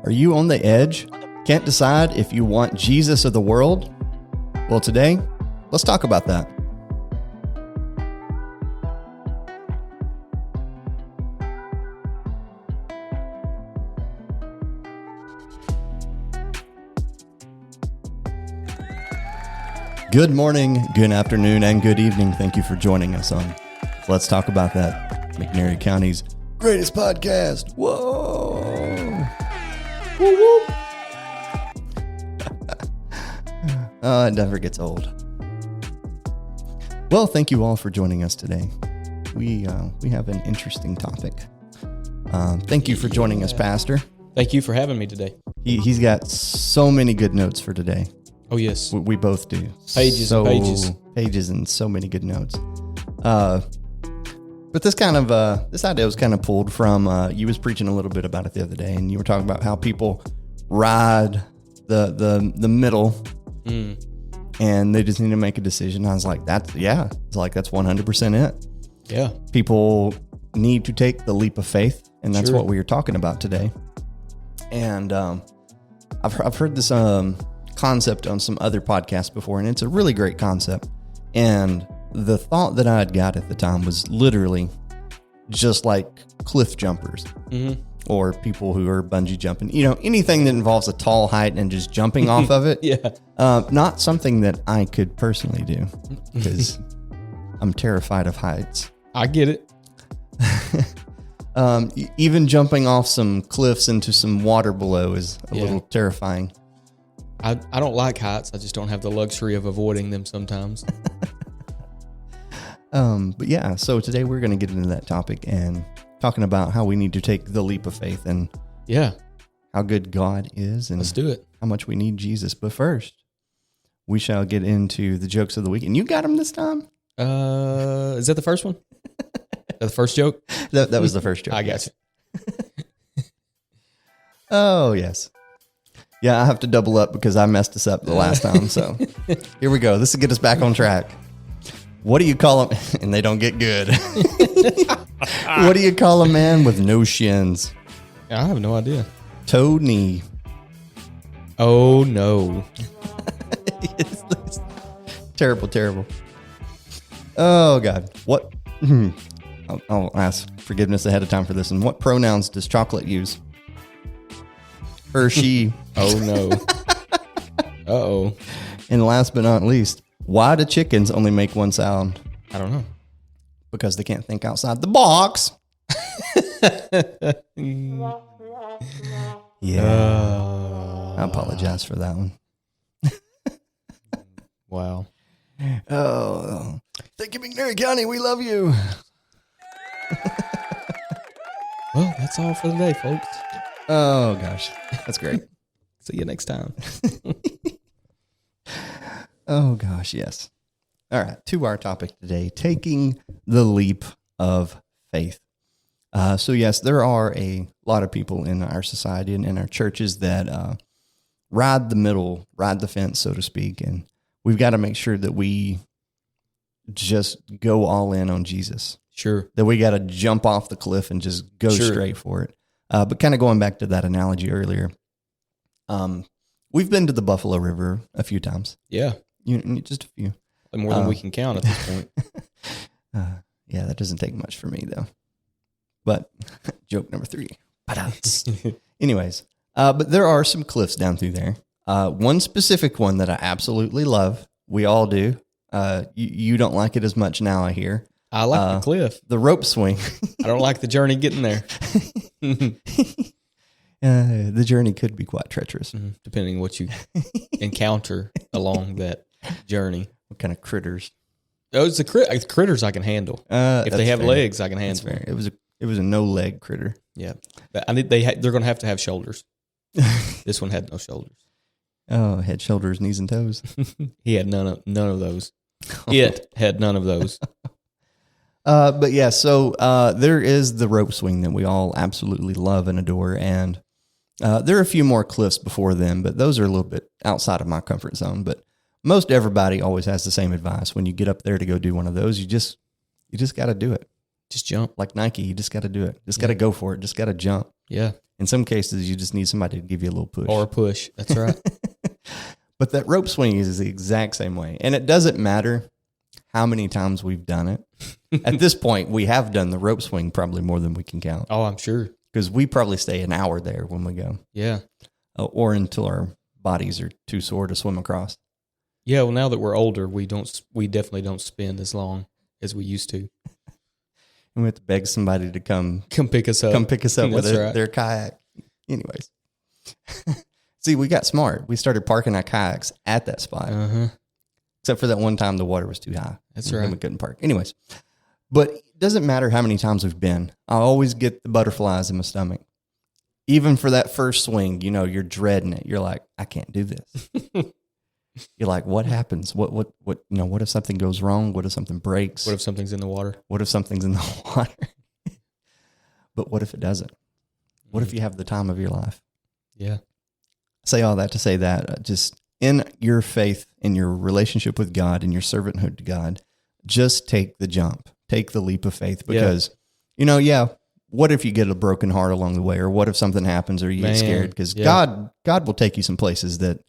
Are you on the edge? Can't decide if you want Jesus or the world? Well, today, let's talk about that. Good morning, good afternoon, and good evening. Thank you for joining us on Let's Talk About That, McNairy County's greatest podcast. Whoa! Woo woo! Oh, it never gets old. Well, thank you all for joining us today. We have an interesting topic. Thank you for joining us, Pastor. Thank you for having me today. He's got so many good notes for today. Oh, yes. We both do. Pages and pages. Pages and so many good notes. But this idea was kind of pulled from, you was preaching a little bit about it the other day, and you were talking about how people ride the middle and they just need to make a decision. I was like, that's 100% it. Yeah. People need to take the leap of faith, and that's Sure. what we are talking about today. And I've heard this concept on some other podcasts before, and it's a really great concept. And the thought that I had got at the time was literally just like cliff jumpers or people who are bungee jumping, anything that involves a tall height and just jumping off of it. Yeah. Not something that I could personally do because I'm terrified of heights. I get it. Even jumping off some cliffs into some water below is a little terrifying. I don't like heights. I just don't have the luxury of avoiding them sometimes. But yeah, so today we're going to get into that topic and talking about how we need to take the leap of faith and how good God is and Let's do it. how much we need Jesus. But first, we shall get into the jokes of the week. And you got them this time? Is that the first one? The first joke? That was the first joke. I got you. Oh, yes. Yeah, I have to double up because I messed us up the last time. So here we go. This will get us back on track. What do you call them? And they don't get good. What do you call a man with no shins? I have no idea. Toe knee. Oh, no. It's terrible, terrible. Oh, God. What? I'll ask forgiveness ahead of time for this. And what pronouns does chocolate use? Her, she. Oh, no. Uh-oh. And last but not least, why do chickens only make one sound? I don't know. Because they can't think outside the box. Yeah. I apologize for that one. Wow. Oh, thank you, McNairy County. We love you. Well, that's all for today, folks. Oh, gosh. That's great. See you next time. Oh, gosh, yes. All right, to our topic today, taking the leap of faith. So, yes, there are a lot of people in our society and in our churches that ride the middle, ride the fence, so to speak, and we've got to make sure that we just go all in on Jesus. Sure. That we got to jump off the cliff and just go straight for it. But kind of going back to that analogy earlier, we've been to the Buffalo River a few times. Yeah. Just a few. More than we can count at this point. Yeah, that doesn't take much for me, though. But joke number 3. Anyways, but there are some cliffs down through there. One specific one that I absolutely love. We all do. You don't like it as much now, I hear. I like the cliff. The rope swing. I don't like the journey getting there. The journey could be quite treacherous. Depending what you encounter along that journey. What kind of critters? Oh, it's the critters I can handle. If they have legs, I can handle. That's fair. It was a no leg critter. Yeah, but they're going to have shoulders. This one had no shoulders. Oh, head, shoulders, knees, and toes. He had none of those. It had none of those. But yeah, so there is the rope swing that we all absolutely love and adore, and there are a few more cliffs before them, but those are a little bit outside of my comfort zone. But most everybody always has the same advice. When you get up there to go do one of those, you just got to do it. Just jump. Like Nike, you just got to do it. Just got to go for it. Just got to jump. Yeah. In some cases, you just need somebody to give you a little push. Or a push. That's right. But that rope swing is the exact same way. And it doesn't matter how many times we've done it. At this point, we have done the rope swing probably more than we can count. Oh, I'm sure. Because we probably stay an hour there when we go. Yeah. Or until our bodies are too sore to swim across. Yeah, well, now that we're older, we definitely don't spend as long as we used to. And we have to beg somebody to come pick us up. with right. their kayak. Anyways. See, we got smart. We started parking our kayaks at that spot. Uh-huh. Except for that one time the water was too high. That's and right. we couldn't park. Anyways. But it doesn't matter how many times we've been. I always get the butterflies in my stomach. Even for that first swing, you're dreading it. You're like, I can't do this. You're like, what happens? What if something goes wrong? What if something breaks? What if something's in the water? What if something's in the water? But what if it doesn't? What if you have the time of your life? Yeah. I say all that to say that just in your faith, in your relationship with God, in your servanthood to God, just take the jump, take the leap of faith because, what if you get a broken heart along the way, or what if something happens or you get scared? Because God will take you some places that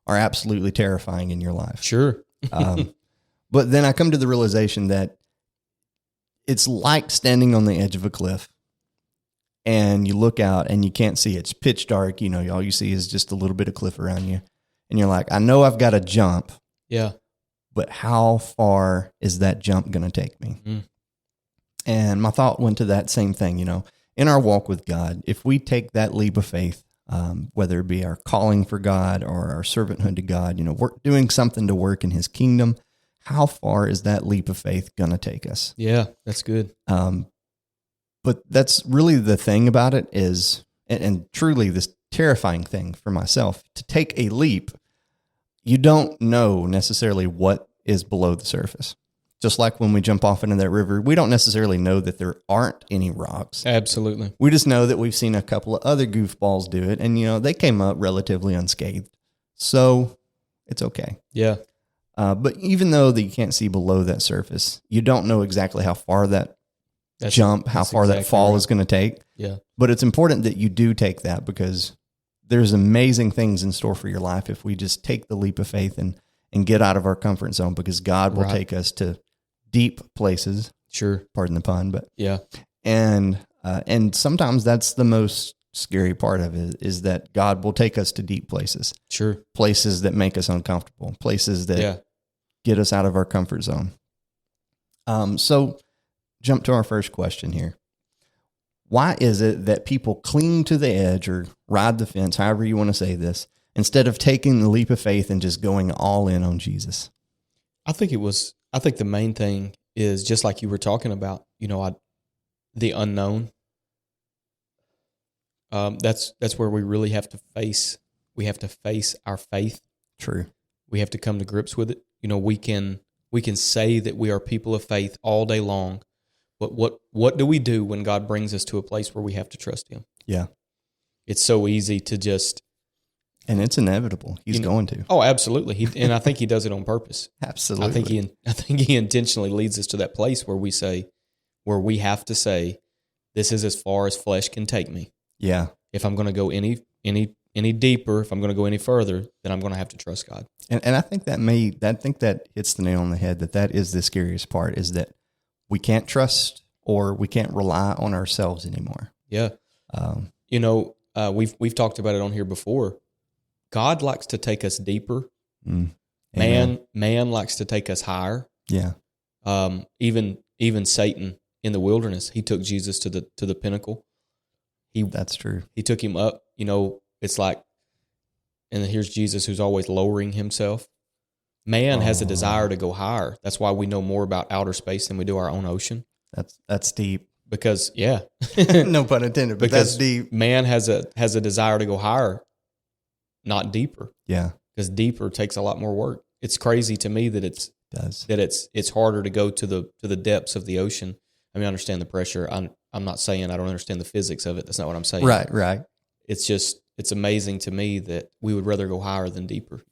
are absolutely terrifying in your life. Sure. But then I come to the realization that it's like standing on the edge of a cliff and you look out and you can't see. It's pitch dark. All you see is just a little bit of cliff around you. And you're like, I know I've got to jump. Yeah. But how far is that jump going to take me? Mm. And my thought went to that same thing, in our walk with God, if we take that leap of faith, whether it be our calling for God or our servanthood to God, we're doing something to work in his kingdom. How far is that leap of faith going to take us? Yeah, that's good. But that's really the thing about it is, and truly this terrifying thing for myself, to take a leap, you don't know necessarily what is below the surface. Just like when we jump off into that river, we don't necessarily know that there aren't any rocks. Absolutely. We just know that we've seen a couple of other goofballs do it, and they came up relatively unscathed. So it's okay. Yeah. But even though that you can't see below that surface, you don't know exactly how far that how far that fall is going to take. Yeah. But it's important that you do take that because there's amazing things in store for your life if we just take the leap of faith and get out of our comfort zone, because God will take us to deep places. Sure. Pardon the pun, but yeah. And sometimes that's the most scary part of it, is that God will take us to deep places. Sure. Places that make us uncomfortable, places that get us out of our comfort zone. So jump to our first question here. Why is it that people cling to the edge or ride the fence, however you want to say this, instead of taking the leap of faith and just going all in on Jesus? I think the main thing is just like you were talking about, the unknown. That's where we really have to face our faith. True. We have to come to grips with it. We can say that we are people of faith all day long, but what do we do when God brings us to a place where we have to trust him? Yeah. It's so easy to just... And it's inevitable. He's going to. Oh, absolutely. And I think he does it on purpose. Absolutely. I think he intentionally leads us to that place where we have to say, this is as far as flesh can take me. Yeah. If I'm going to go any deeper, if I'm going to go any further, then I'm going to have to trust God. And I think that hits the nail on the head, that is the scariest part, is that we can't trust or we can't rely on ourselves anymore. Yeah. We've talked about it on here before. God likes to take us deeper. Man likes to take us higher. Yeah. Even Satan in the wilderness, he took Jesus to the pinnacle. That's true. He took him up. It's like, and here's Jesus who's always lowering himself. Man has a desire to go higher. That's why we know more about outer space than we do our own ocean. That's deep. Because no pun intended. But because that's deep. Man has a desire to go higher, not deeper. Yeah. Because deeper takes a lot more work. It's crazy to me that it's harder to go to the depths of the ocean. I mean, I understand the pressure. I'm not saying I don't understand the physics of it. That's not what I'm saying. Right. It's amazing to me that we would rather go higher than deeper.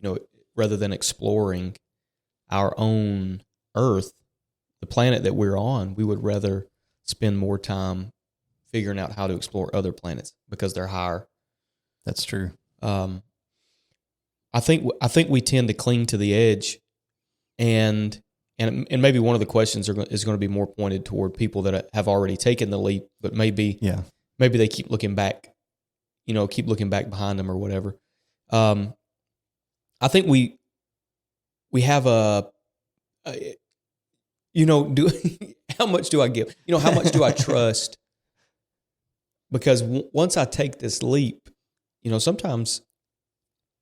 Rather than exploring our own Earth, the planet that we're on, we would rather spend more time figuring out how to explore other planets because they're higher. That's true. I think we tend to cling to the edge, and maybe one of the questions is going to be more pointed toward people that have already taken the leap, but maybe they keep looking back, keep looking back behind them or whatever. I think we have how much do I give? How much do I trust? Because once I take this leap, sometimes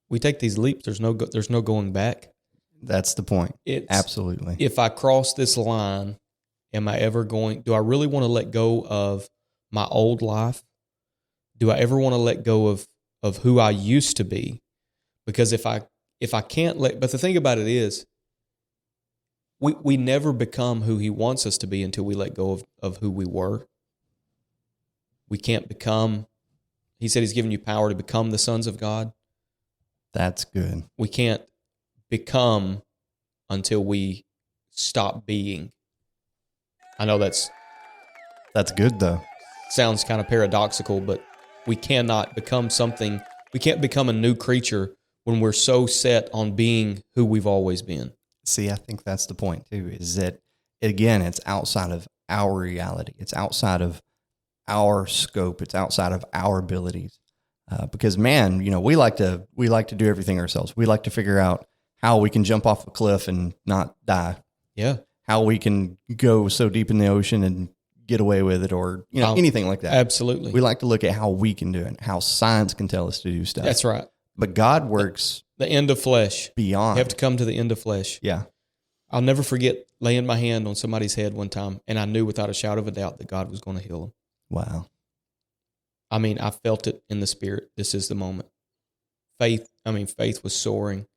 we take these leaps. There's no going back. That's the point. Absolutely. If I cross this line, do I really want to let go of my old life? Do I ever want to let go of who I used to be? Because if I can't but the thing about it is, we never become who he wants us to be until we let go of who we were. We can't become, he said he's given you power to become the sons of God. That's good. We can't become until we stop being. I know that's good though. Sounds kind of paradoxical, but we cannot become something. We can't become a new creature when we're so set on being who we've always been. See, I think that's the point too, is that again, it's outside of our reality. It's outside of our scope. It's outside of our abilities. Because man, we like to do everything ourselves. We like to figure out how we can jump off a cliff and not die. Yeah. How we can go so deep in the ocean and get away with it, or anything like that. Absolutely. We like to look at how we can do it, how science can tell us to do stuff. That's right. But God works the end of flesh. Beyond. You have to come to the end of flesh. Yeah. I'll never forget laying my hand on somebody's head one time, and I knew without a shadow of a doubt that God was going to heal them. Wow. I mean, I felt it in the spirit. This is the moment. Faith was soaring.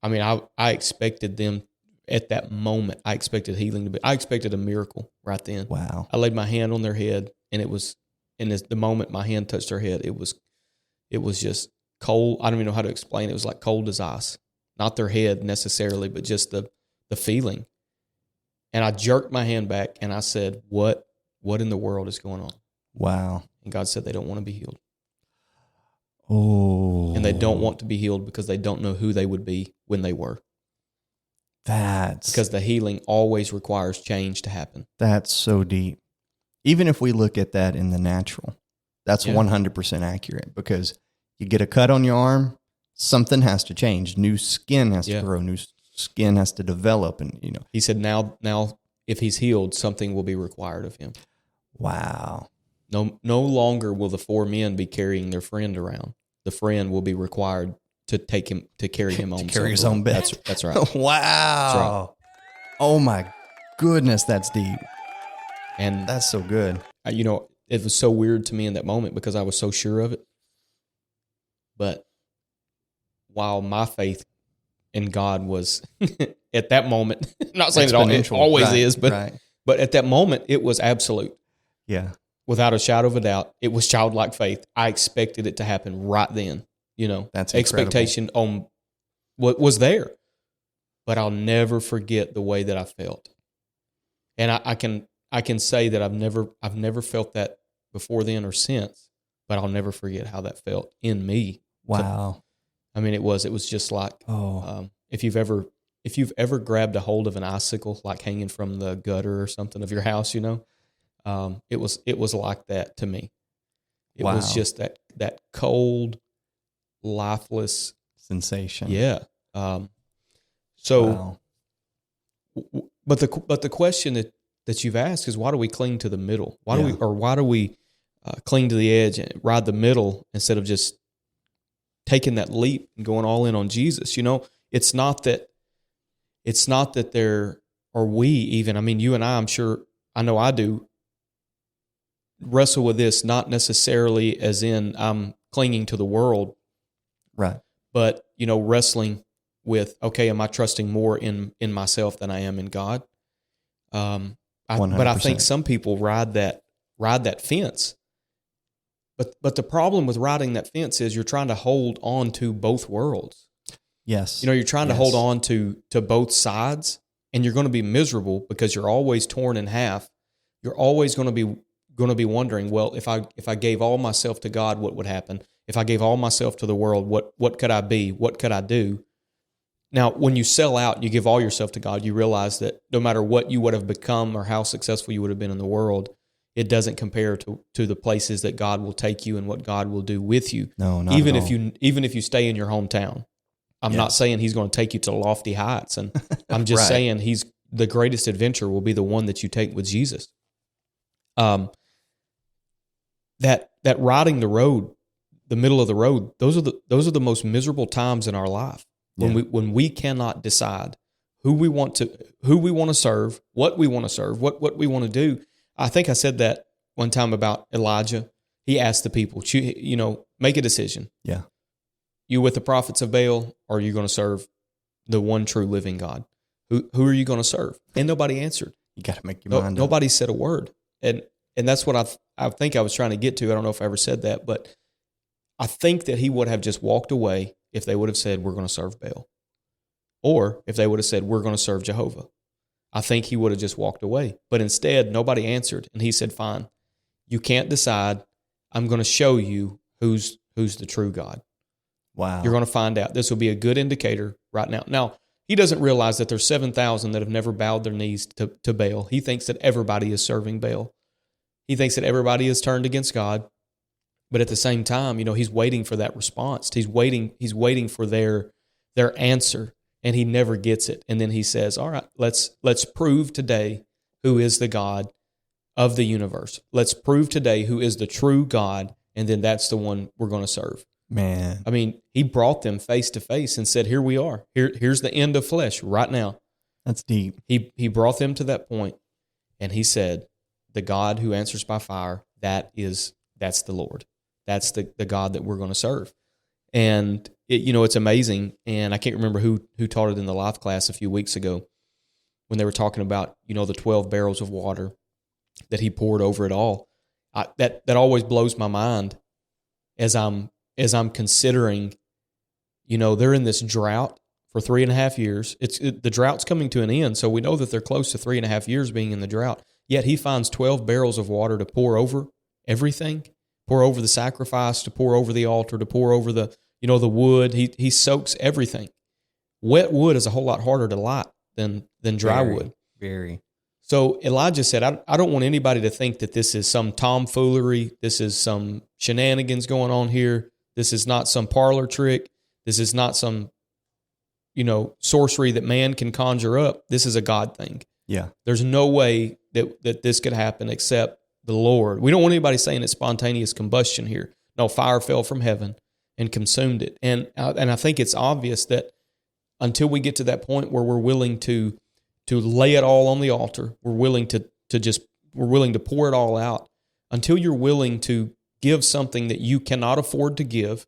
I mean, I expected them at that moment. I expected healing to be. I expected a miracle right then. Wow. I laid my hand on their head, and it was, the moment my hand touched their head, it was just cold. I don't even know how to explain it. It was like cold as ice. Not their head necessarily, but just the feeling. And I jerked my hand back, and I said, "What in the world is going on?" Wow. And God said they don't want to be healed. Oh. And they don't want to be healed because they don't know who they would be when they were. Because the healing always requires change to happen. That's so deep. Even if we look at that in the natural, that's 100% accurate, because you get a cut on your arm, something has to change. New skin has to grow. New skin has to develop. And, He said now if he's healed, something will be required of him. Wow. No longer will the four men be carrying their friend around. The friend will be required to take him, to carry him on. Carry his own bed. That's right. Wow. That's right. Oh my goodness, that's deep. And that's so good. It was so weird to me in that moment because I was so sure of it. But while my faith in God was at that moment, not saying it always is, but at that moment it was absolute. Yeah. Without a shadow of a doubt, it was childlike faith. I expected it to happen right then. That's expectation on what was there. But I'll never forget the way that I felt. And I can say that I've never felt that before then or since, but I'll never forget how that felt in me. Wow. It was just like, if you've ever grabbed a hold of an icicle, like hanging from the gutter or something of your house, it was like that to me. It was just that cold, lifeless sensation. Yeah. But the question that you've asked is, why do we cling to the middle? Why do we cling to the edge and ride the middle instead of just taking that leap and going all in on Jesus? It's not that there, or we even, you and I, I'm sure, I know I do, wrestle with this, not necessarily as in I'm clinging to the world. Right. But, wrestling with, okay, am I trusting more in myself than I am in God? But I think some people ride that fence. But the problem with riding that fence is you're trying to hold on to both worlds. Yes. You're trying to hold on to both sides, and you're going to be miserable because you're always torn in half. You're always going to be going to be wondering, well, if I gave all myself to God, what would happen? If I gave all myself to the world, what could I be? What could I do? Now, when you sell out and you give all yourself to God, you realize that no matter what you would have become or how successful you would have been in the world, it doesn't compare to the places that God will take you and what God will do with you. No, not even at if all. even if you stay in your hometown. I'm not saying He's going to take you to lofty heights, and I'm just Right. saying He's the greatest adventure will be the one that you take with Jesus. That riding the road, the middle of the road, those are the most miserable times in our life when we cannot decide who we want to serve, what we want to serve, what we want to do. I think I said that one time about Elijah. He asked the people, make a decision. Yeah. You with the prophets of Baal, or are you going to serve the one true living God? Who are you going to serve? And nobody answered. You got to make your mind up. Nobody said a word. And that's what I think I was trying to get to. I don't know if I ever said that, but I think that he would have just walked away if they would have said, we're going to serve Baal. Or if they would have said, we're going to serve Jehovah. I think he would have just walked away. But instead, nobody answered. And he said, fine, you can't decide. I'm going to show you who's the true God. Wow. You're going to find out. This will be a good indicator right now. Now, he doesn't realize that there's 7,000 that have never bowed their knees to Baal. He thinks that everybody is serving Baal. He thinks that everybody is turned against God. But at the same time, he's waiting for that response. He's waiting for their answer, and he never gets it. And then he says, all right, let's prove today who is the God of the universe. Let's prove today who is the true God, and then that's the one we're going to serve. Man. I mean, he brought them face to face and said, here we are. Here's the end of flesh right now. That's deep. He brought them to that point, and he said, the God who answers by fire, that's the Lord. That's the God that we're going to serve. And it's amazing. And I can't remember who taught it in the life class a few weeks ago when they were talking about, the 12 barrels of water that he poured over it all. That always blows my mind as I'm considering, they're in this drought for 3.5 years. The drought's coming to an end, so we know that they're close to 3.5 years being in the drought. Yet he finds 12 barrels of water to pour over everything, pour over the sacrifice, to pour over the altar, to pour over the wood. He soaks everything. Wet wood is a whole lot harder to light than dry wood. Very. So Elijah said, I don't want anybody to think that this is some tomfoolery. This is some shenanigans going on here. This is not some parlor trick. This is not some, sorcery that man can conjure up. This is a God thing. Yeah. There's no way that this could happen except the Lord. We don't want anybody saying it's spontaneous combustion here. No, fire fell from heaven and consumed it. And I think it's obvious that until we get to that point where we're willing to lay it all on the altar, we're willing to pour it all out, until you're willing to give something that you cannot afford to give,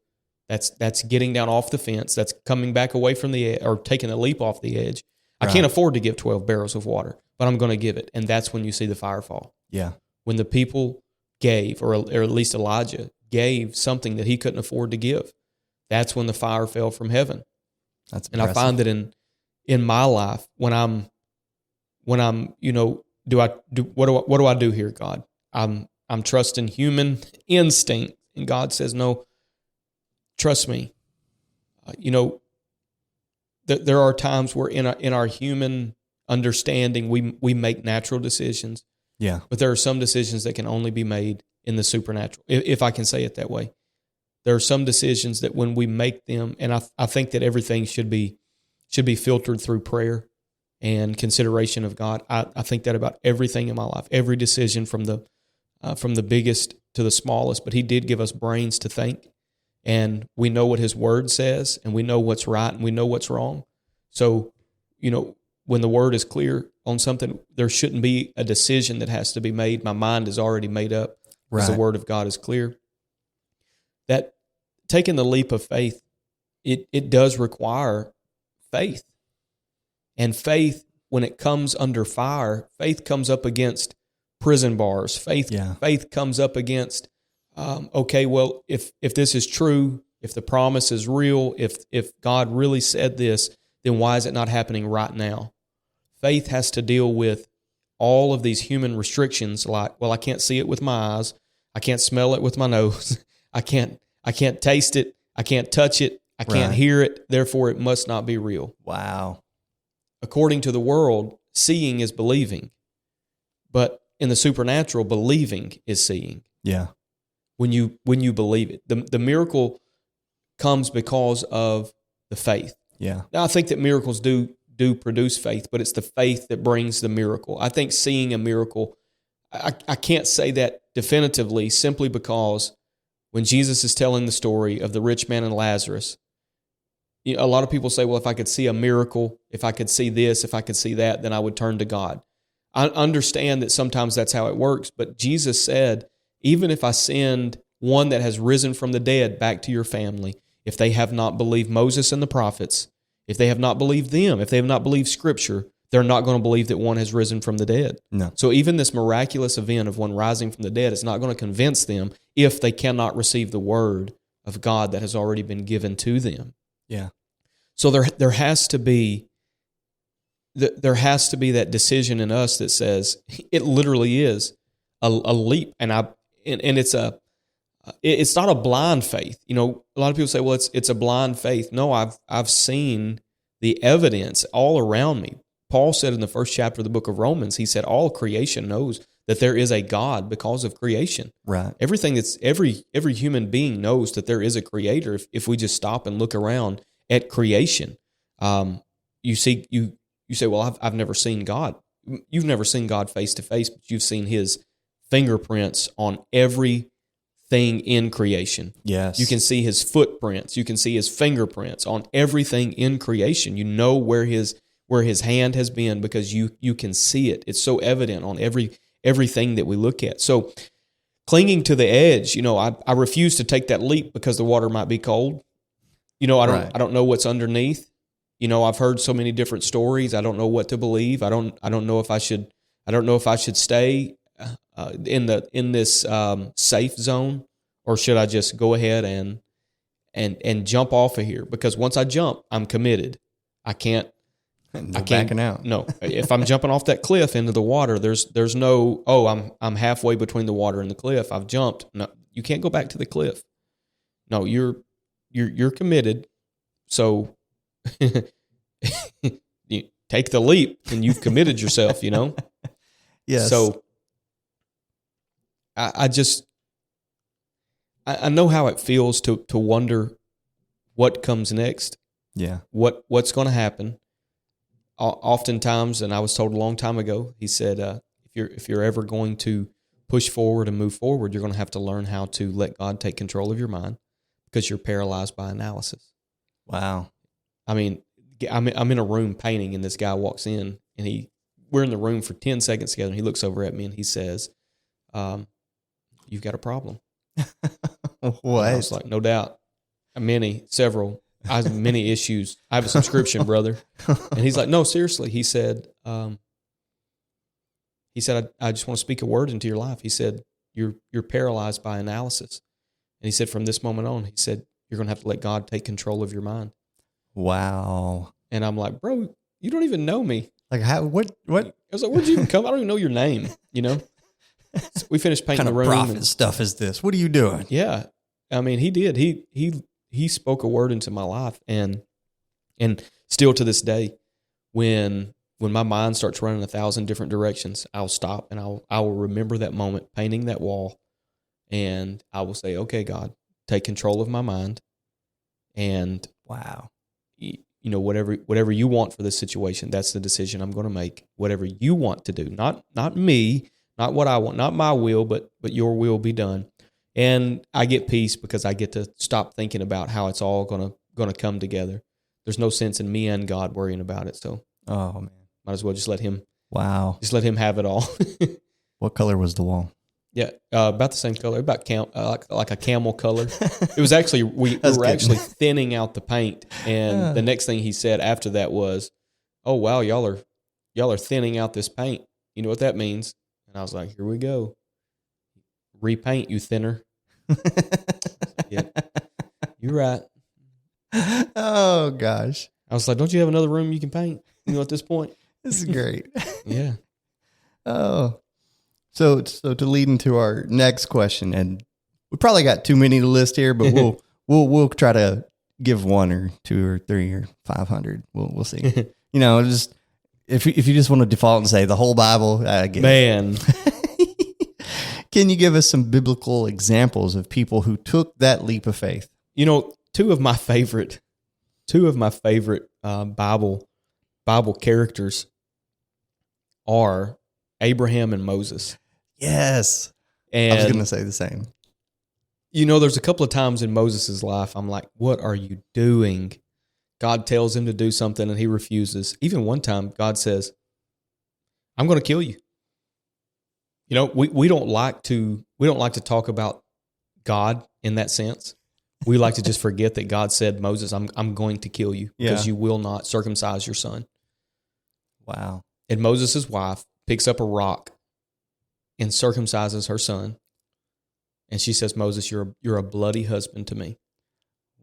that's getting down off the fence, that's coming back away from the edge, or taking a leap off the edge. Right. I can't afford to give 12 barrels of water, but I'm going to give it. And that's when you see the fire fall. Yeah. When the people gave, or at least Elijah gave something that he couldn't afford to give, that's when the fire fell from heaven. That's and impressive. I find that in my life, when I'm what do I do here, God? I'm trusting human instinct, and God says, no, trust me. There are times where in our human understanding, we make natural decisions. Yeah. But there are some decisions that can only be made in the supernatural, if I can say it that way. There are some decisions that when we make them, and I think that everything should be filtered through prayer and consideration of God. I think that about everything in my life, every decision from the biggest to the smallest. But He did give us brains to think, and we know what His Word says, and we know what's right, and we know what's wrong. So, when the Word is clear on something, there shouldn't be a decision that has to be made. My mind is already made up because the Word of God is clear. That taking the leap of faith, it does require faith. And faith, when it comes under fire, faith comes up against prison bars. Faith comes up against, if this is true, if the promise is real, if God really said this, then why is it not happening right now? Faith has to deal with all of these human restrictions, like, well, I can't see it with my eyes, I can't smell it with my nose, I can't taste it, I can't touch it, I can't hear it, therefore it must not be real. Wow. According to the world, seeing is believing. But in the supernatural, believing is seeing. Yeah. When you believe it. The miracle comes because of the faith. Yeah. Now, I think that miracles do produce faith, but it's the faith that brings the miracle. I think seeing a miracle, I can't say that definitively simply because when Jesus is telling the story of the rich man and Lazarus, a lot of people say, well, if I could see a miracle, if I could see this, if I could see that, then I would turn to God. I understand that sometimes that's how it works, but Jesus said, even if I send one that has risen from the dead back to your family, if they have not believed Moses and the prophets, if they have not believed them, if they have not believed Scripture, they're not going to believe that one has risen from the dead. No. So even this miraculous event of one rising from the dead is not going to convince them if they cannot receive the word of God that has already been given to them. Yeah. So there has to be that decision in us that says it literally is a leap, and it's not a blind faith. A lot of people say, well, it's a blind faith. No, I've seen the evidence all around me. Paul said in the first chapter of the book of Romans, he said all creation knows that there is a God because of creation. Right. Everything every human being knows that there is a creator if we just stop and look around at creation. You say, well, I've never seen God. You've never seen God face to face, but you've seen his fingerprints on everything in creation. Yes. You can see his footprints. You can see his fingerprints on everything in creation. You know where his hand has been because you can see it. It's so evident on everything that we look at. So clinging to the edge, I refuse to take that leap because the water might be cold. I don't know what's underneath. I've heard so many different stories. I don't know what to believe. I don't know if I should stay in this safe zone, or should I just go ahead and jump off of here? Because once I jump, I'm committed. I can't backing out. No, if I'm jumping off that cliff into the water, there's no, I'm halfway between the water and the cliff. I've jumped. No, you can't go back to the cliff. No, you're committed. So you take the leap and you've committed yourself, Yes. So I know how it feels to wonder what comes next. Yeah. What's going to happen. Oftentimes, and I was told a long time ago, he said, if you're ever going to push forward and move forward, you're going to have to learn how to let God take control of your mind because you're paralyzed by analysis. Wow. I mean, I'm in a room painting, and this guy walks in, and we're in the room for 10 seconds together, and he looks over at me and he says, you've got a problem. What? I was like, no doubt. Several. I have many issues. I have a subscription, brother. And he's like, no, seriously. He said, I just want to speak a word into your life. He said, you're paralyzed by analysis. And he said, from this moment on, he said, you're going to have to let God take control of your mind. Wow. And I'm like, bro, you don't even know me. Like how? What? I was like, where'd you even come? I don't even know your name. So we finished painting the room. What kind of prophet stuff is this? What are you doing? Yeah. I mean, he did. He spoke a word into my life, and still to this day, when my mind starts running 1,000 different directions, I'll stop and I will remember that moment painting that wall, and I will say, okay, God, take control of my mind, and wow, whatever you want for this situation, that's the decision I'm going to make. Whatever you want to do, not me, not what I want, not my will, but your will be done. And I get peace because I get to stop thinking about how it's all gonna come together. There's no sense in me and God worrying about it. So, oh man, might as well just let him. Wow, just let him have it all. What color was the wall? Yeah, about the same color, about like a camel color. It was actually we were actually thinning out the paint, and the next thing he said after that was, "Oh wow, y'all are thinning out this paint. You know what that means?" And I was like, "Here we go. Repaint, you thinner." Yeah, you're right. Oh gosh, I was like, "Don't you have another room you can paint?" At this point, this is great. Yeah. Oh, so to lead into our next question, and we probably got too many to list here, but we'll try to give 1 or 2 or 3 or 500. We'll see. Just if you just want to default and say the whole Bible, I get Man. Can you give us some biblical examples of people who took that leap of faith? Two of my favorite Bible characters are Abraham and Moses. Yes. And I was going to say the same. There's a couple of times in Moses' life, I'm like, what are you doing? God tells him to do something and he refuses. Even one time, God says, I'm going to kill you. We don't like to talk about God in that sense. We like to just forget that God said, Moses, I'm going to kill you because you will not circumcise your son. Wow. And Moses' wife picks up a rock and circumcises her son. And she says, Moses, you're a bloody husband to me.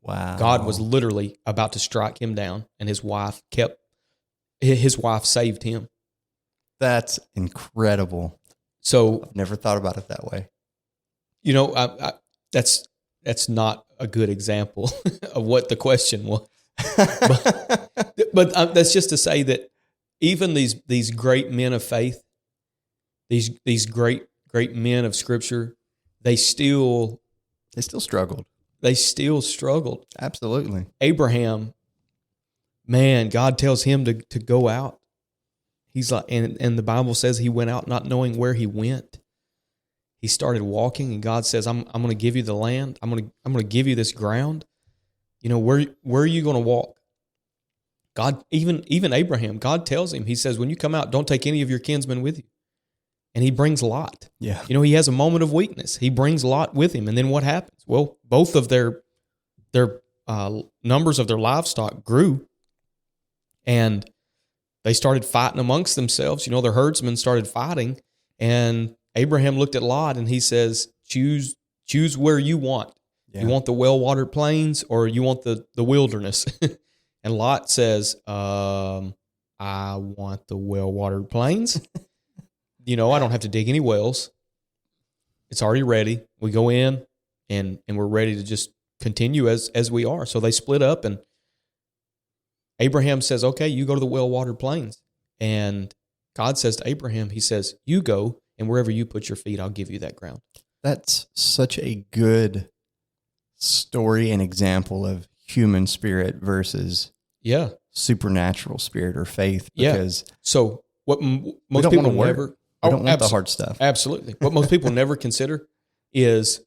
Wow. God was literally about to strike him down, and his wife saved him. That's incredible. So I've never thought about it that way. That's not a good example of what the question was. But that's just to say that even these great men of faith, these great men of Scripture, they still struggled. They still struggled. Absolutely. Abraham, man, God tells him to go out. He's like, and the Bible says he went out not knowing where he went. He started walking, and God says, "I'm going to give you the land. I'm going to give you this ground. Where are you going to walk?" God, even Abraham, God tells him. He says, "When you come out, don't take any of your kinsmen with you." And he brings Lot. Yeah. He has a moment of weakness. He brings Lot with him, and then what happens? Well, both of their numbers of their livestock grew, and they started fighting amongst themselves. Their herdsmen started fighting, and Abraham looked at Lot and he says, choose where you want. Yeah. You want the well-watered plains or you want the wilderness? And Lot says, I want the well-watered plains. I don't have to dig any wells. It's already ready. We go in and we're ready to just continue as we are. So they split up, and Abraham says, okay, you go to the well-watered plains. And God says to Abraham, he says, you go, and wherever you put your feet, I'll give you that ground. That's such a good story and example of human spirit versus supernatural spirit or faith. Because so what most people never... We don't want the hard stuff. Absolutely. What most people never consider is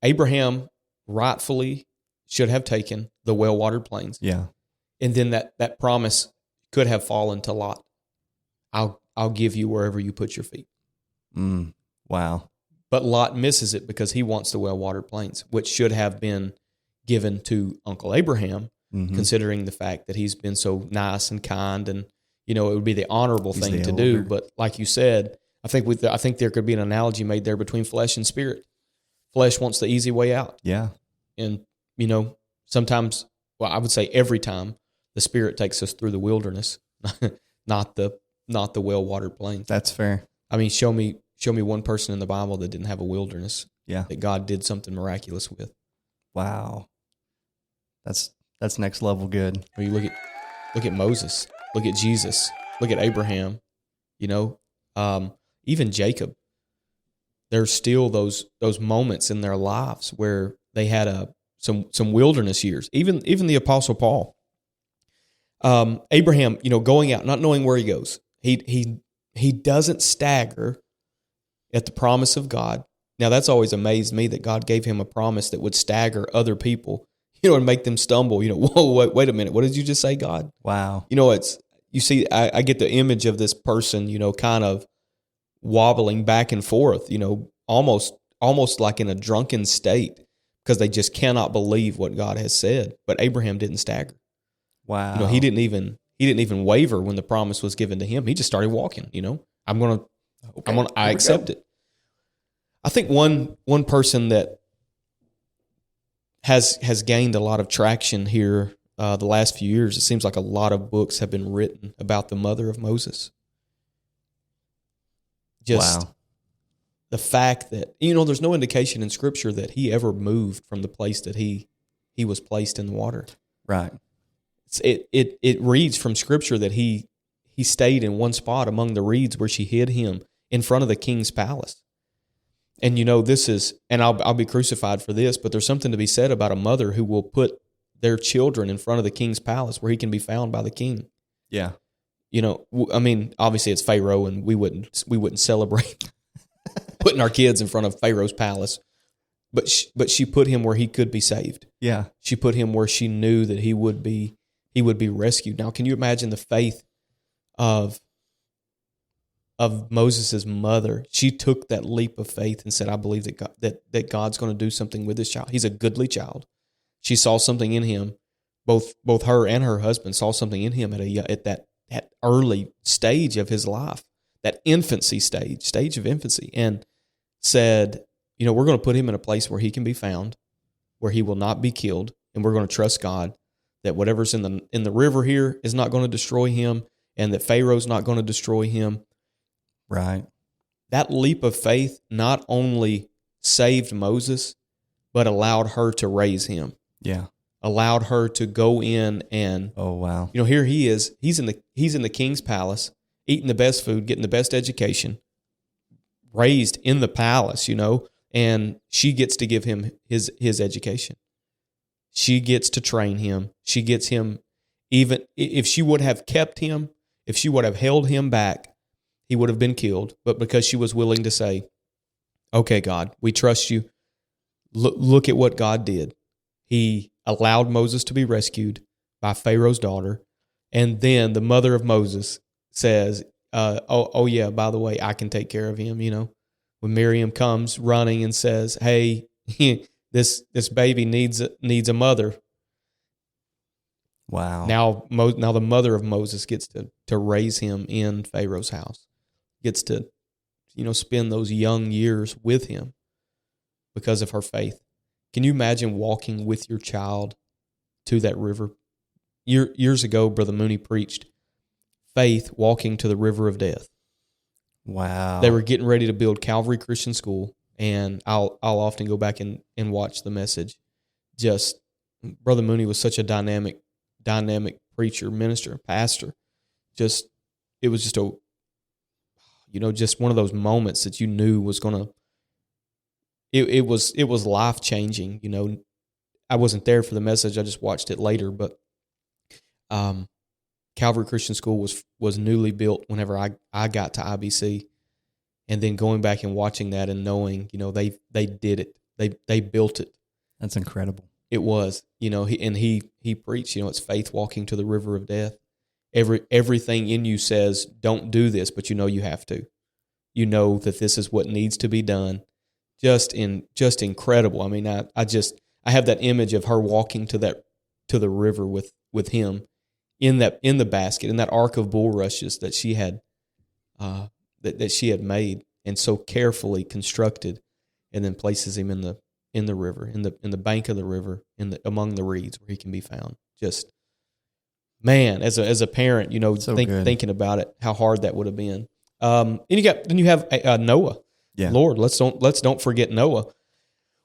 Abraham rightfully should have taken the well-watered plains. Yeah. And then that promise could have fallen to Lot. I'll give you wherever you put your feet. Wow. But Lot misses it because he wants the well-watered plains, which should have been given to Uncle Abraham, considering the fact that he's been so nice and kind, and it would be the honorable thing to do. But like you said, I think there could be an analogy made there between flesh and spirit. Flesh wants the easy way out. Yeah. And, sometimes, well, I would say every time, the Spirit takes us through the wilderness, not the well-watered plains. That's fair. I mean, show me one person in the Bible that didn't have a wilderness. Yeah. That God did something miraculous with. Wow. That's next level good. Or you look at Moses, look at Jesus, look at Abraham, even Jacob. There's still those moments in their lives where they had some wilderness years. Even the Apostle Paul. Abraham, going out, not knowing where he goes. He doesn't stagger at the promise of God. Now, that's always amazed me that God gave him a promise that would stagger other people, and make them stumble. Whoa, wait a minute. What did you just say, God? Wow. I get the image of this person, kind of wobbling back and forth, almost like in a drunken state because they just cannot believe what God has said. But Abraham didn't stagger. Wow. He didn't even waver when the promise was given to him. He just started walking, I accept it. I think one person that has gained a lot of traction here the last few years, it seems like a lot of books have been written about the mother of Moses. Just the fact that, there's no indication in Scripture that he ever moved from the place that he was placed in the water. Right. It reads from Scripture that he stayed in one spot among the reeds where she hid him in front of the king's palace. And this is, and I'll be crucified for this, but there's something to be said about a mother who will put their children in front of the king's palace where he can be found by the king. Yeah. Obviously it's Pharaoh, and we wouldn't celebrate putting our kids in front of Pharaoh's palace, but she put him where he could be saved. Yeah. She put him where she knew that he would be rescued. Now, can you imagine the faith of Moses' mother? She took that leap of faith and said, I believe that God's going to do something with this child. He's a goodly child. She saw something in him. Both her and her husband saw something in him at that early stage of his life, that infancy stage of infancy, and said, we're going to put him in a place where he can be found, where he will not be killed, and we're going to trust God that whatever's in the river here is not going to destroy him, and that Pharaoh's not going to destroy him. Right. That leap of faith not only saved Moses, but allowed her to raise him. Yeah. Allowed her to go in and, oh wow, here he is. He's in the king's palace, eating the best food, getting the best education, raised in the palace, and she gets to give him his education. She gets to train him. She gets him, even if she would have kept him, if she would have held him back, he would have been killed. But because she was willing to say, okay, God, we trust you. Look at what God did. He allowed Moses to be rescued by Pharaoh's daughter. And then the mother of Moses says, oh yeah, by the way, I can take care of him. When Miriam comes running and says, hey, this baby needs a mother. Wow. Now the mother of Moses gets to raise him in Pharaoh's house, gets to, spend those young years with him because of her faith. Can you imagine walking with your child to that river? Years ago, Brother Mooney preached faith walking to the river of death. Wow. They were getting ready to build Calvary Christian School, and I'll often go back and watch the message. Just, Brother Mooney was such a dynamic preacher, minister, pastor. It was just just one of those moments that you knew was going to, it was life-changing. I wasn't there for the message. I just watched it later, but Calvary Christian School was newly built whenever I got to IBC, and then going back and watching that and knowing, they did it. They built it. That's incredible. It was, he preached, it's faith walking to the river of death. Everything in you says, don't do this, but you have to. You know that this is what needs to be done. Just incredible. I mean, I have that image of her walking to the river with him in the basket, in that ark of bulrushes that she had that she had made and so carefully constructed, and then places him in the river, in the bank of the river, among the reeds where he can be found. Just, man, as a parent, thinking about it, how hard that would have been. And you have Noah. Yeah. Lord, let's don't forget Noah.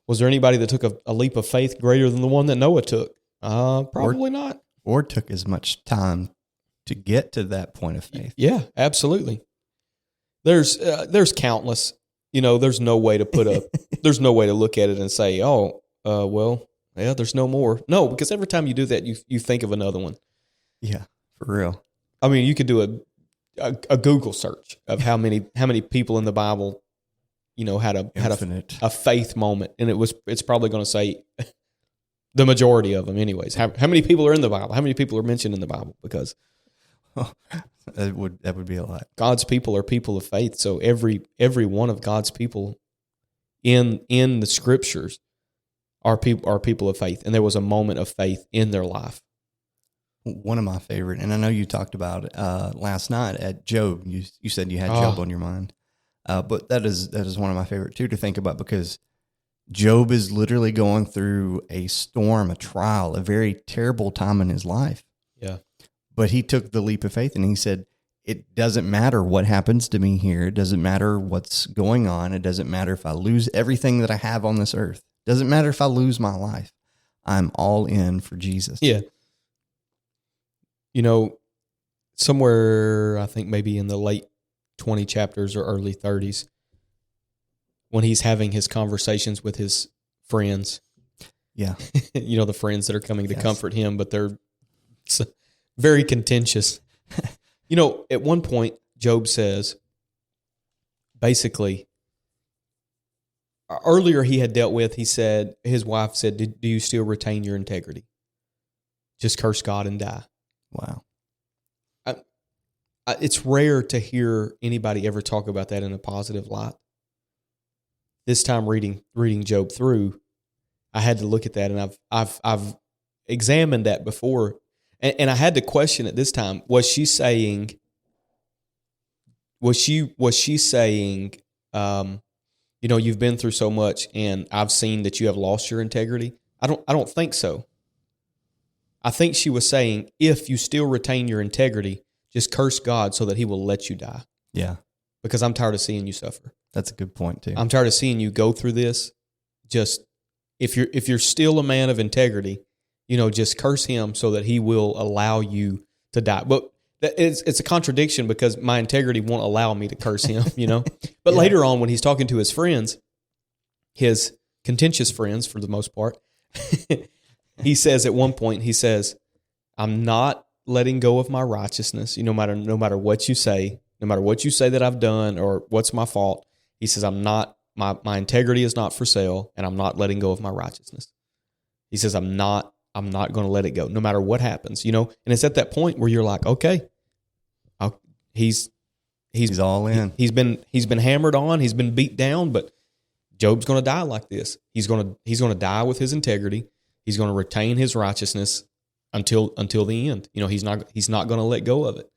Was there anybody that took a leap of faith greater than the one that Noah took? Probably not. Or took as much time to get to that point of faith. Yeah, absolutely. There's countless. There's no way to there's no way to look at it and say, there's no more. No, because every time you do that, you think of another one. Yeah, for real. I mean, you could do a Google search of how many people in the Bible, had a faith moment, and it's probably going to say the majority of them, anyways. How many people are in the Bible? How many people are mentioned in the Bible? Because that would be a lot. God's people are people of faith. So every one of God's people in the Scriptures are people of faith, and there was a moment of faith in their life. One of my favorite, and I know you talked about it last night at Job. You said you had Job on your mind, but that is one of my favorite too to think about, because Job is literally going through a storm, a trial, a very terrible time in his life. Yeah, but he took the leap of faith, and he said, it doesn't matter what happens to me here. It doesn't matter what's going on. It doesn't matter if I lose everything that I have on this earth. It doesn't matter if I lose my life. I'm all in for Jesus. Yeah. You know, somewhere, I think maybe in the late 20 chapters or early 30s, when he's having his conversations with his friends. Yeah. You know, the friends that are coming to comfort him, but they're very contentious. You know, at one point, Job says, basically, earlier he had dealt with, he said, his wife said, do you still retain your integrity? Just curse God and die. Wow. It's rare to hear anybody ever talk about that in a positive light. This time reading Job through, I had to look at that, and I've examined that before, and I had to question it this time. Was she saying, you know, you've been through so much, and I've seen that you have lost your integrity? I don't think so. I think she was saying, if you still retain your integrity, just curse God so that he will let you die. Yeah. Because I'm tired of seeing you suffer. That's a good point too. I'm tired of seeing you go through this. Just if you're still a man of integrity, you know, just curse him so that he will allow you to die. But it's a contradiction because my integrity won't allow me to curse him, you know. But later on, when he's talking to his friends, his contentious friends for the most part, he says at one point, he says, I'm not letting go of my righteousness. No matter what you say, no matter what you say that I've done or what's my fault, he says, I'm not, my integrity is not for sale, and I'm not letting go of my righteousness. He says, I'm not going to let it go, no matter what happens, you know. And it's at that point where you're like, okay, he's all in. He's been hammered on, he's been beat down, but Job's going to die like this. He's going to die with his integrity. He's going to retain his righteousness until the end. You know, he's not going to let go of it.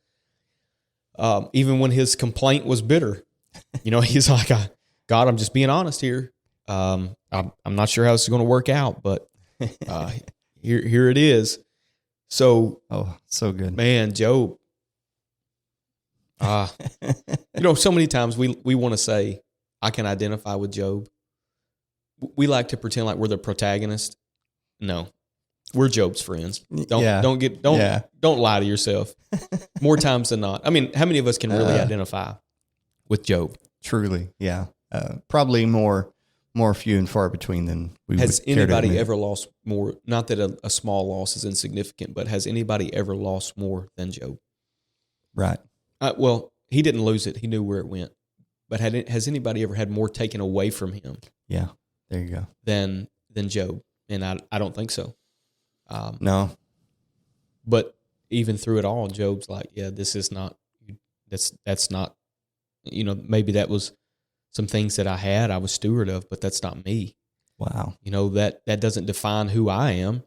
Even when his complaint was bitter, you know, he's like, God, I'm just being honest here. I'm not sure how this is going to work out, but here it is. So, so good, man, Job. You know, so many times we want to say, I can identify with Job. We like to pretend like we're the protagonist. No, we're Job's friends. Don't lie to yourself. More times than not. I mean, how many of us can really identify with Job? Truly, yeah. Probably more few and far between than we has would care to anybody admit. ever lost more? Not that a small loss is insignificant, but has anybody ever lost more than Job? Right. Well, he didn't lose it. He knew where it went. But has anybody ever had more taken away from him? Yeah, there you go. Than Job, and I don't think so. No. But even through it all, Job's like, yeah, this is not. That's not. You know, maybe that was some things that I was steward of, but that's not me. Wow. You know, that doesn't define who I am.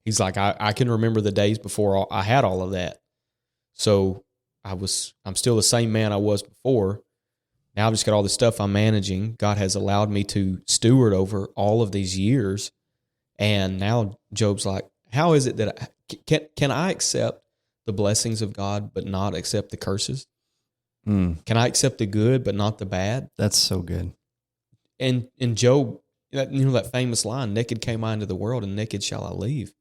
He's like, I can remember the days before I had all of that. So I'm still the same man I was before. Now I've just got all this stuff I'm managing. God has allowed me to steward over all of these years. And now Job's like, how is it that can I accept the blessings of God, but not accept the curses? Can I accept the good, but not the bad? That's so good. And Job, that famous line, naked came I into the world and naked shall I leave.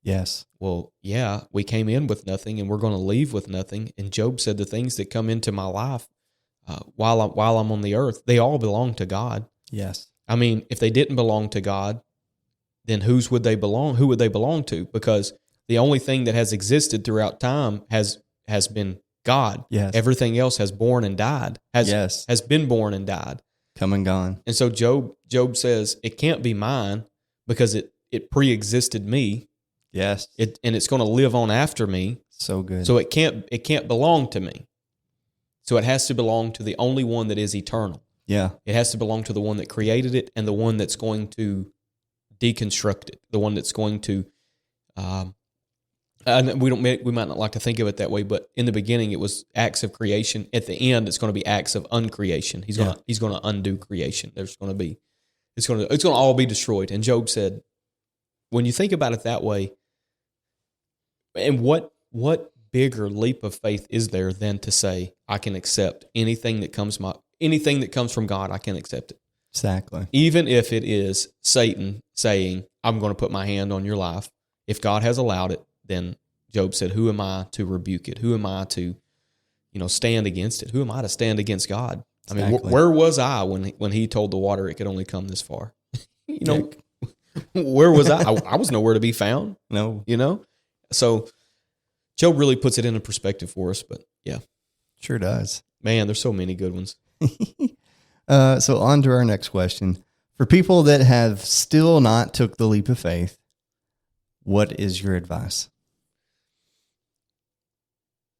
Yes. Well, yeah, we came in with nothing and we're going to leave with nothing. And Job said the things that come into my life while I'm on the earth, they all belong to God. Yes. I mean, if they didn't belong to God, then who would they belong to? Because the only thing that has existed throughout time has been God. Yes. Everything else has born and died. Has been born and died. Come and gone. And so Job says, it can't be mine because it pre-existed me. Yes. And it's going to live on after me. So good. So it can't belong to me. So it has to belong to the only one that is eternal. Yeah. It has to belong to the one that created it and the one that's going to deconstruct it, the one that's going to and we might not like to think of it that way, but in the beginning it was acts of creation. At the end, it's going to be acts of uncreation. He's going to undo creation. It's going to all be destroyed. And Job said, when you think about it that way, and what bigger leap of faith is there than to say, I can accept anything that comes from God, I can accept it. Exactly. Even if it is Satan saying, I'm going to put my hand on your life. If God has allowed it, then Job said, who am I to rebuke it? Who am I to, stand against it? Who am I to stand against God? Exactly. I mean, where was I when he told the water it could only come this far? Where was I? I was nowhere to be found. No. So Job really puts it into perspective for us, but yeah. Sure does. Man, there's so many good ones. So on to our next question. For people that have still not took the leap of faith, what is your advice?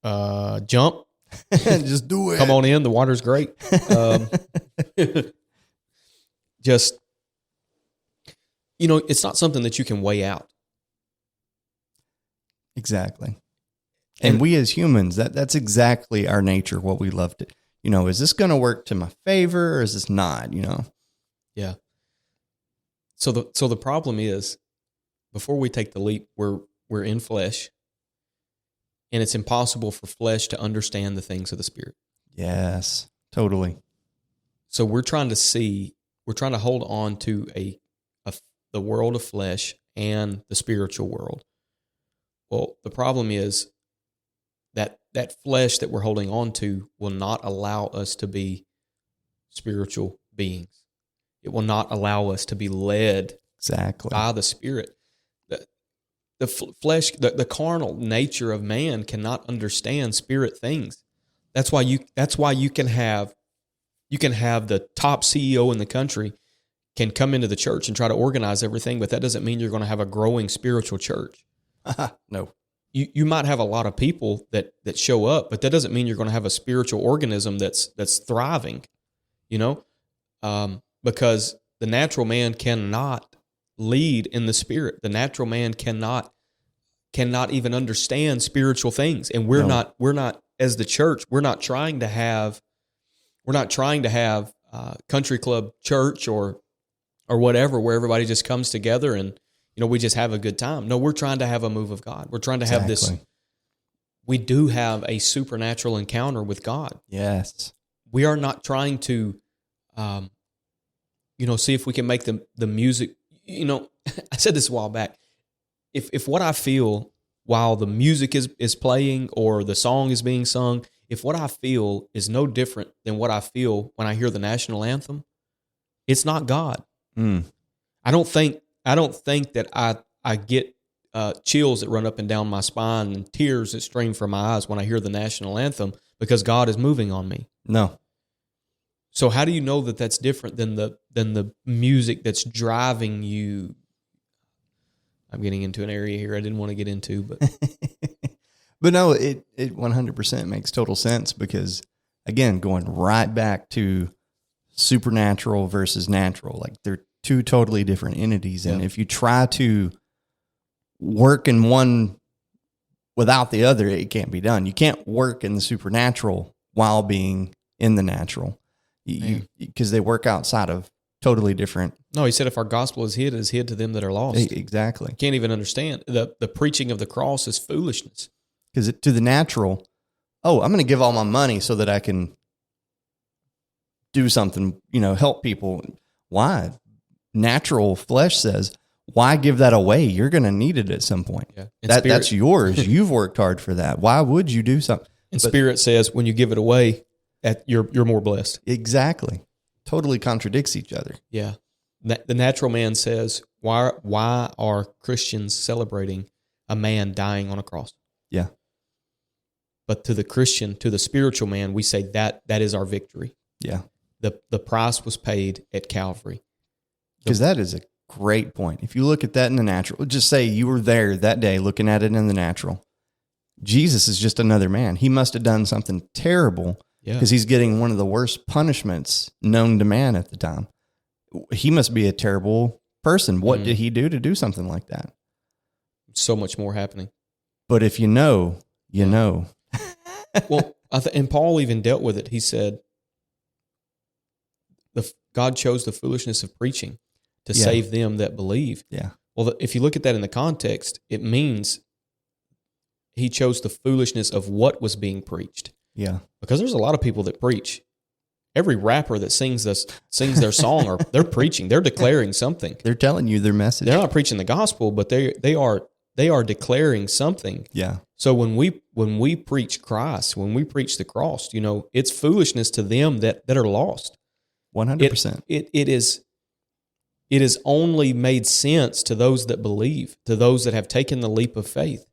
Jump. Just do it. Come on in. The water's great. Just, it's not something that you can weigh out. Exactly. And we as humans, that's exactly our nature, what we love to, is this going to work to my favor or is this not, Yeah. So the problem is, before we take the leap, we're in flesh, and it's impossible for flesh to understand the things of the Spirit. Yes, totally. So we're trying to hold on to the world of flesh and the spiritual world. Well, the problem is that flesh that we're holding on to will not allow us to be spiritual beings. It will not allow us to be led exactly by the Spirit. The flesh, the carnal nature of man cannot understand spirit things. That's why you can have the top CEO in the country can come into the church and try to organize everything, but that doesn't mean you're going to have a growing spiritual church. No. You might have a lot of people that show up, but that doesn't mean you're going to have a spiritual organism that's thriving, because the natural man cannot lead in the Spirit. The natural man cannot even understand spiritual things, and we're not as the church. We're not trying to have country club church or whatever where everybody just comes together and we just have a good time. No, we're trying to have a move of God. We're trying to have this. We do have a supernatural encounter with God. Yes. We are not trying to, see if we can make the music. I said this a while back. If what I feel while the music is playing or the song is being sung, if what I feel is no different than what I feel when I hear the national anthem, it's not God. I don't think that I get chills that run up and down my spine and tears that stream from my eyes when I hear the national anthem because God is moving on me. No. So how do you know that that's different than the music that's driving you? I'm getting into an area here I didn't want to get into, but but no, it 100% makes total sense because, again, going right back to supernatural versus natural, like they're two totally different entities. And if you try to work in one without the other, it can't be done. You can't work in the supernatural while being in the natural because they work outside of totally different. No, he said if our gospel is hid to them that are lost. Exactly. Can't even understand. The preaching of the cross is foolishness. Because to the natural, I'm going to give all my money so that I can do something, help people. Why? Natural flesh says, why give that away? You're going to need it at some point. Yeah. That's yours. You've worked hard for that. Why would you do something? And Spirit says when you give it away, you're more blessed. Exactly. Totally contradicts each other. Yeah. The natural man says, why are Christians celebrating a man dying on a cross? Yeah. But to the Christian, to the spiritual man, we say that is our victory. Yeah. The price was paid at Calvary. Because that is a great point. If you look at that in the natural, just say you were there that day looking at it in the natural. Jesus is just another man. He must have done something terrible because he's getting one of the worst punishments known to man at the time. He must be a terrible person. What did he do something like that? So much more happening. But if you know, you know. Well, and Paul even dealt with it. He said, God chose the foolishness of preaching to save them that believe. Yeah. Well, if you look at that in the context, it means he chose the foolishness of what was being preached. Yeah. Because there's a lot of people that preach. Every rapper that sings their song, or they're preaching, they're declaring something. They're telling you their message. They're not preaching the gospel, but they are declaring something. Yeah. So when we preach Christ, when we preach the cross, it's foolishness to them that are lost. 100%. It is only made sense to those that believe, to those that have taken the leap of faith.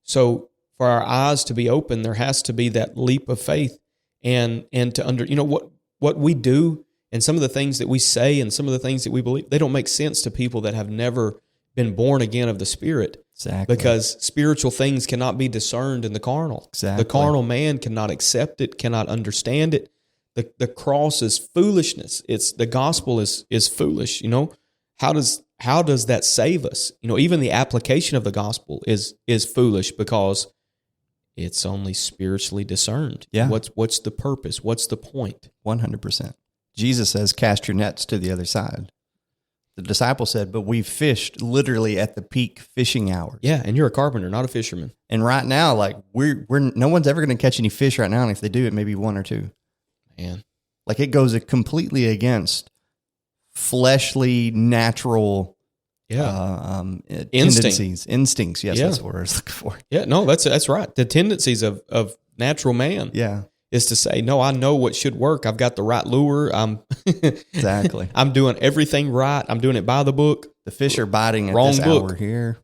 So for our eyes to be open, there has to be that leap of faith, and to what we do, and some of the things that we say and some of the things that we believe, they don't make sense to people that have never been born again of the Spirit. Exactly. Because spiritual things cannot be discerned in the carnal. Exactly. The carnal man cannot accept it, cannot understand it. The cross is foolishness. The gospel is foolish. How does that save us? Even the application of the gospel is foolish because it's only spiritually discerned. Yeah. What's the purpose? What's the point? 100%. Jesus says, cast your nets to the other side. The disciple said, but we've fished literally at the peak fishing hours. Yeah, and you're a carpenter, not a fisherman. And right now, like we're no one's ever going to catch any fish right now. And if they do, it may be one or two. Man. Like it goes completely against fleshly, natural tendencies. Instincts. Yes, that's what I was looking for. Yeah, no, that's right. The tendencies of natural man. Yeah. Is to say, no, I know what should work. I've got the right lure. Exactly. I'm doing everything right. I'm doing it by the book. The fish are biting at this hour here.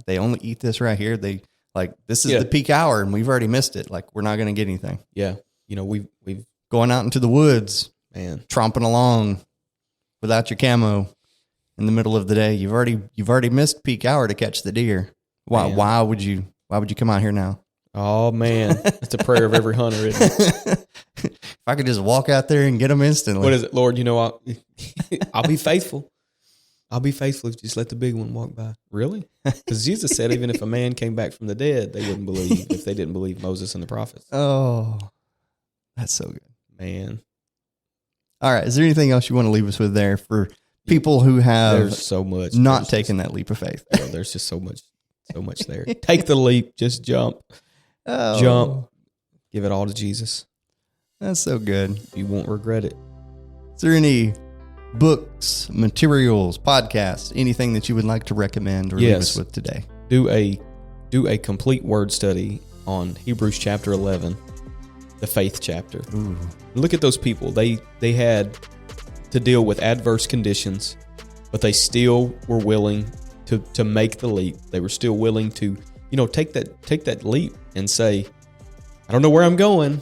They only eat this right here. This is the peak hour and we've already missed it. Like we're not going to get anything. Yeah. We've going out into the woods, man, tromping along without your camo in the middle of the day. You've already missed peak hour to catch the deer. Why would you come out here now? Oh, man. That's a prayer of every hunter, isn't it? If I could just walk out there and get them instantly. What is it? Lord, I'll be faithful. I'll be faithful if you just let the big one walk by. Really? Because Jesus said even if a man came back from the dead, they wouldn't believe if they didn't believe Moses and the prophets. Oh, that's so good. Man. All right. Is there anything else you want to leave us with there for people who have there's so much not taken that leap of faith? There's just so much there. Take the leap. Just jump. Oh. Jump. Give it all to Jesus. That's so good. You won't regret it. Is there any books, materials, podcasts, anything that you would like to recommend or leave us with today? Do a complete word study on Hebrews chapter 11, the faith chapter. Ooh. Look at those people. They had to deal with adverse conditions, but they still were willing to make the leap. They were still willing to, take that leap and say, I don't know where I'm going,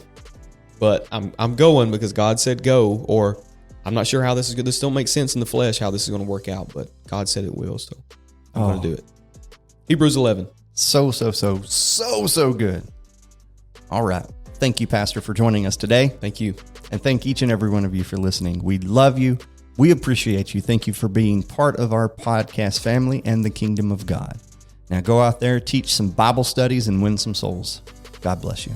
but I'm going because God said go, or I'm not sure how this is good. This don't make sense in the flesh how this is going to work out, but God said it will, so I'm going to do it. Hebrews 11. So good. All right. Thank you, Pastor, for joining us today. Thank you. And thank each and every one of you for listening. We love you. We appreciate you. Thank you for being part of our podcast family and the kingdom of God. Now go out there, teach some Bible studies, and win some souls. God bless you.